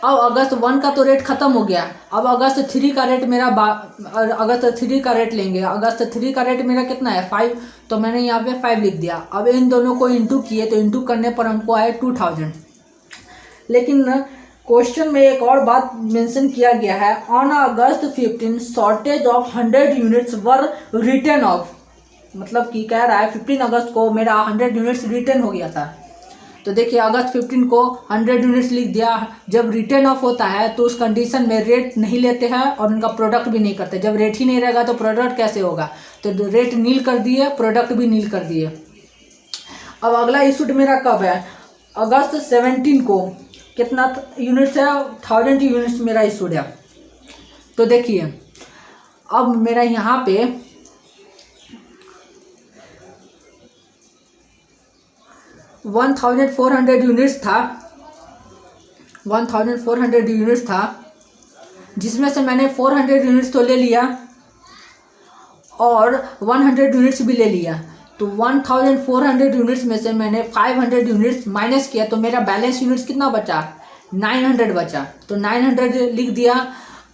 अब अगस्त 1 का तो रेट खत्म हो गया। अब अगस्त 3 का रेट मेरा अगस्त 3 का रेट लेंगे। अगस्त 3 का रेट मेरा कितना है 5, तो मैंने यहाँ पे 5 लिख दिया। अब इन दोनों को इंटू किए, तो इंटू करने पर हमको आया 2000। लेकिन क्वेश्चन में एक और बात मेंशन किया गया है, on August 15 shortage of 100 units were return of, मतलब कि कह रहा है 15 अगस्त को मेरा 100 यूनिट्स रिटर्न हो गया था। तो देखिए अगस्त 15 को 100 यूनिट्स लिख दिया। जब रिटर्न ऑफ होता है तो उस कंडीशन में रेट नहीं लेते हैं और उनका प्रोडक्ट भी नहीं करते। जब रेट ही नहीं रहेगा तो प्रोडक्ट कैसे होगा, तो रेट नील कर दिए, प्रोडक्ट भी नील कर दिए। अब अगला इशूड मेरा कब है, अगस्त 17 को कितना यूनिट्स है, 1000 यूनिट्स मेरा इशूड है। तो देखिए अब मेरा यहाँ पे 1400 यूनिट्स था, 1400 यूनिट्स था, जिसमें से मैंने 400 यूनिट्स तो ले लिया और 100 यूनिट्स भी ले लिया। तो 1400 यूनिट्स में से मैंने 500 यूनिट्स माइनस किया, तो मेरा बैलेंस यूनिट्स कितना बचा, 900 बचा। तो 900 लिख दिया।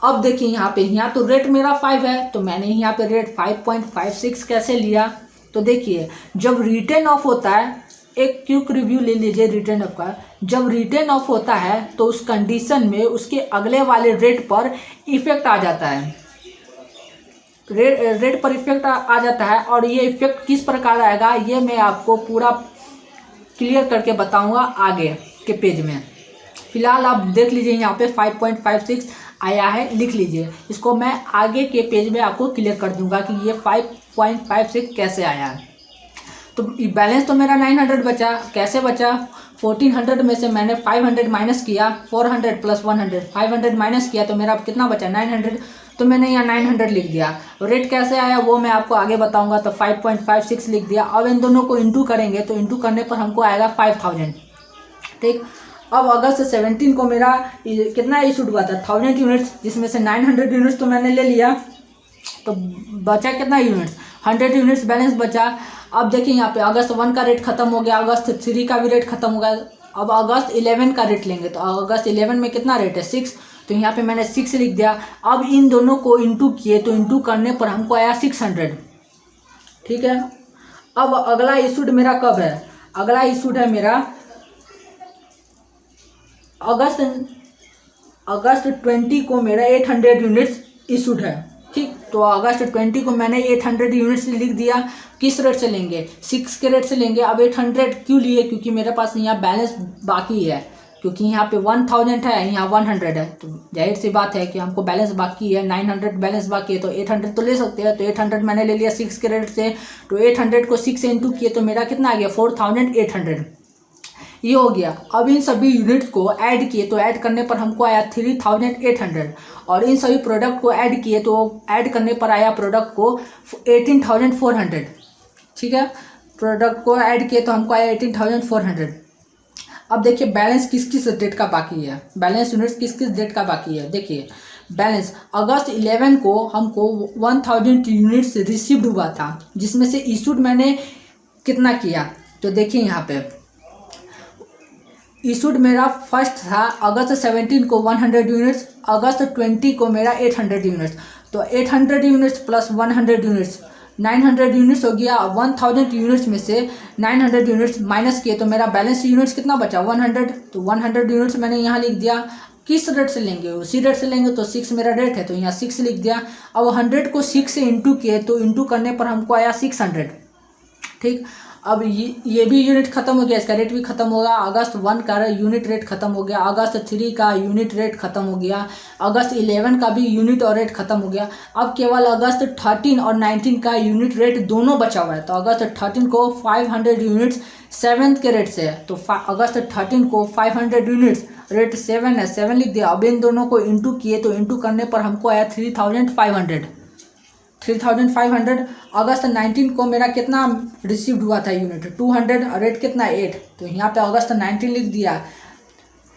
अब देखिए यहाँ पे, यहाँ तो रेट मेरा 5 है, तो मैंने यहाँ पे रेट 5.56 कैसे लिया। तो देखिए जब रिटर्न ऑफ होता है, एक क्विक रिव्यू ले लीजिए रिटर्न ऑफ का। जब रिटर्न ऑफ होता है तो उस कंडीशन में उसके अगले वाले रेट पर इफेक्ट आ जाता है, रेट पर इफेक्ट आ जाता है। और ये इफेक्ट किस प्रकार आएगा ये मैं आपको पूरा क्लियर करके बताऊंगा आगे के पेज में। फिलहाल आप देख लीजिए यहाँ पे 5.56 आया है, लिख लीजिए इसको। मैं आगे के पेज में आपको क्लियर कर दूंगा कि ये 5.56 कैसे आया है। तो बैलेंस तो मेरा 900 बचा। कैसे बचा, 1400 में से मैंने 500 माइनस किया, 400 प्लस 100, 500 माइनस किया तो मेरा कितना बचा, 900। तो मैंने यहाँ 900 लिख दिया। रेट कैसे आया वो मैं आपको आगे बताऊंगा। तो 5.56 लिख दिया। अब इन दोनों को इंटू करेंगे तो इंटू करने पर हमको आएगा 5000। ठीक, अब अगस्त 17 को मेरा कितना इशूड हुआ था, 1000 यूनिट्स, जिसमें से 900 यूनिट्स तो मैंने ले लिया। तो बचा कितना यूनिट्स, 100 यूनिट्स बैलेंस बचा। अब देखिए यहाँ पे अगस्त 1 का रेट खत्म हो गया, अगस्त 3 का भी रेट खत्म हो गया। अब अगस्त 11 का रेट लेंगे। तो अगस्त 11 में कितना रेट है, 6। तो यहाँ पे मैंने 6 लिख दिया। अब इन दोनों को इंटू किए तो इंटू करने पर हमको आया 600। ठीक है, अब अगला इशूड मेरा कब है, अगला इशूड है मेरा अगस्त 20 को मेरा 800 यूनिट्स इशूड है। ठीक, तो अगस्त 20 को मैंने 800 यूनिट्स लिख दिया। किस रेट से लेंगे, 6 के रेट से लेंगे। अब 800 क्यों लिए, क्योंकि मेरे पास यहाँ बैलेंस बाकी है, क्योंकि यहाँ पे 1000 है, यहाँ 100 है। तो जाहिर सी बात है कि हमको बैलेंस बाकी है, 900 बैलेंस बाकी है, तो 800 तो ले सकते हैं। तो 800 मैंने ले लिया 6 के रेट से। तो 800 को 6 से इंटू किए तो मेरा कितना आ गया, 4800। ये हो गया। अब इन सभी यूनिट्स को ऐड किए तो ऐड करने पर हमको आया 3800। और इन सभी प्रोडक्ट को ऐड किए तो ऐड करने पर आया प्रोडक्ट को 18400। ठीक है, प्रोडक्ट को ऐड किए तो हमको आया 18400। अब देखिए बैलेंस किस किस डेट का बाकी है, बैलेंस यूनिट्स किस किस डेट का बाकी है। देखिए बैलेंस अगस्त 11 को हमको 1000 यूनिट्स रिसीव्ड हुआ था, जिसमें से इशूड मैंने कितना किया। तो देखिए यहाँ पे इशूड मेरा फर्स्ट था अगस्त 17 को 100 यूनिट्स, अगस्त 20 को मेरा 800 यूनिट्स। तो 800 यूनिट्स प्लस 100 यूनिट्स 900 यूनिट्स हो गया। 1000 यूनिट्स में से 900 यूनिट्स माइनस किए तो मेरा बैलेंस यूनिट्स कितना बचा, 100। तो 100 यूनिट्स मैंने यहाँ लिख दिया। किस रेट से लेंगे, उसी रेट से लेंगे। तो 6 मेरा रेट है तो यहाँ 6 लिख दिया। अब 100 को 6 से इंटू किए तो इंटू करने पर हमको आया 600। ठीक, अब ये भी यूनिट खत्म हो गया, इसका रेट भी खत्म होगा। अगस्त 1 का यूनिट रेट खत्म हो गया, अगस्त 3 का यूनिट रेट खत्म हो गया, अगस्त 11 का भी यूनिट और रेट खत्म हो गया। अब केवल अगस्त 13 और 19 का यूनिट रेट दोनों बचा हुआ है। तो अगस्त 13 को 500 यूनिट्स 7 के रेट से है। तो अगस्त 13 को 500 यूनिट्स रेट 7 है, 7 लिख दिया। अब इन दोनों को इंटू किए तो इंटू करने पर हमको आया 3500। अगस्त 19 को मेरा कितना रिसीव्ड हुआ था यूनिट, 200, रेट कितना 8। तो यहाँ पे अगस्त 19 लिख दिया,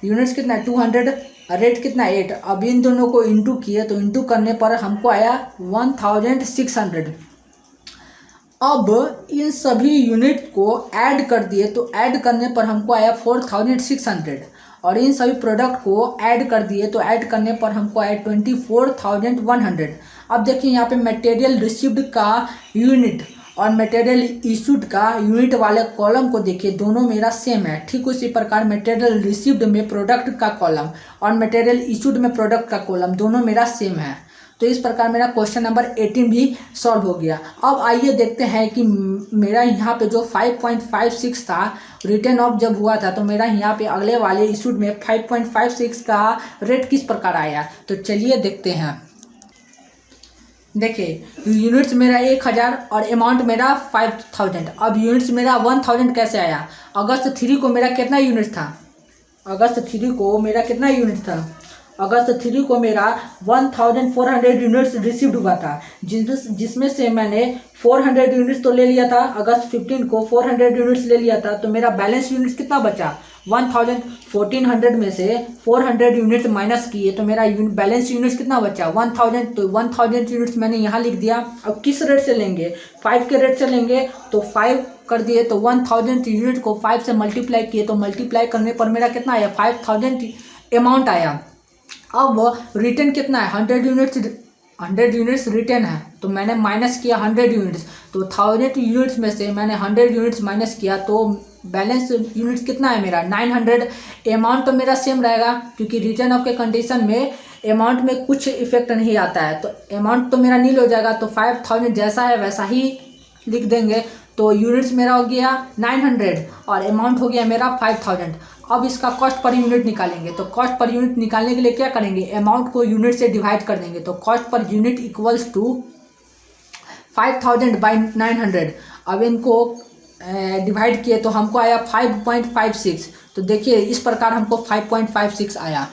यूनिट्स कितना 200, रेट कितना 8। अब इन दोनों को इंटू किए तो इंटू करने पर हमको आया 1600। अब इन सभी यूनिट को ऐड कर दिए तो ऐड करने पर हमको आया 4600। और इन सभी प्रोडक्ट को ऐड कर दिए तो ऐड करने पर हमको आया 24100। अब देखिए यहाँ पे मटेरियल रिसीव्ड का यूनिट और मटेरियल इशूड का यूनिट वाले कॉलम को देखिए, दोनों मेरा सेम है। ठीक उसी प्रकार मटेरियल रिसीव्ड में प्रोडक्ट का कॉलम और मटेरियल इशूड में प्रोडक्ट का कॉलम दोनों मेरा सेम है। तो इस प्रकार मेरा क्वेश्चन नंबर 18 भी सॉल्व हो गया। अब आइए देखते हैं कि मेरा यहाँ पे जो 5.56 था रिटर्न ऑफ जब हुआ था, तो मेरा यहाँ पे अगले वाले इशूड में 5.56 का रेट किस प्रकार आया। तो चलिए देखते हैं। देखिए यूनिट्स मेरा 1000 और अमाउंट मेरा 5000। अब यूनिट्स मेरा 1000 कैसे आया। अगस्त 3 को मेरा कितना यूनिट था, अगस्त 3 को मेरा कितना यूनिट था, अगस्त 3 को मेरा 1400 यूनिट्स रिसीव्ड हुआ था, जिसमें से मैंने 400 यूनिट्स तो ले लिया था। अगस्त 15 को 400 यूनिट्स ले लिया था, तो मेरा बैलेंस यूनिट्स कितना बचा 1400 में से 400 यूनिट्स माइनस किए तो मेरा बैलेंस यूनिट्स कितना बचा 1000। तो 1000 यूनिट्स मैंने यहाँ लिख दिया। अब किस रेट से लेंगे, 5 के रेट से लेंगे, तो 5 कर दिए तो 1000 यूनिट को 5 से मल्टीप्लाई किए, तो मल्टीप्लाई करने पर मेरा कितना आया 5000 अमाउंट आया। अब रिटर्न कितना है 100 यूनिट्स रिटर्न है, तो मैंने माइनस किया 100 यूनिट्स, तो 1000 यूनिट्स में से मैंने 100 यूनिट्स माइनस किया, तो बैलेंस यूनिट्स कितना है मेरा 900। अमाउंट तो मेरा सेम रहेगा क्योंकि रिटर्न ऑफ के कंडीशन में अमाउंट में कुछ इफेक्ट नहीं आता है, तो अमाउंट तो मेरा नील हो जाएगा। तो 5000 जैसा है वैसा ही लिख देंगे। तो यूनिट्स मेरा हो गया 900 और अमाउंट हो गया मेरा 5000। अब इसका कॉस्ट पर यूनिट निकालेंगे, तो कॉस्ट पर यूनिट निकालने के लिए क्या करेंगे, अमाउंट को यूनिट से डिवाइड कर देंगे। तो cost per unit equals to 5000 by 900। अब इनको डिवाइड किए तो हमको आया 5.56। तो देखिए इस प्रकार हमको 5.56 आया,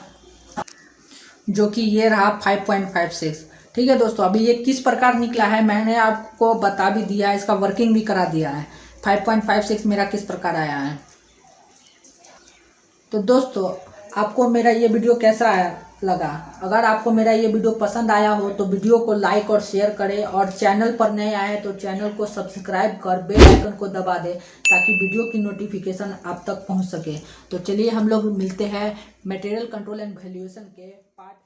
जो कि ये रहा 5.56। ठीक है दोस्तों, अभी ये किस प्रकार निकला है मैंने आपको बता भी दिया है, इसका वर्किंग भी करा दिया है 5.56 मेरा किस प्रकार आया है। तो दोस्तों आपको मेरा ये वीडियो कैसा लगा। अगर आपको मेरा ये वीडियो पसंद आया हो तो वीडियो को लाइक और शेयर करें, और चैनल पर नए आए तो चैनल को सब्सक्राइब कर बेल आइकन को दबा दें ताकि वीडियो की नोटिफिकेशन आप तक पहुंच सके। तो चलिए हम लोग मिलते हैं मटेरियल कंट्रोल एंड वैल्यूएशन के पार्ट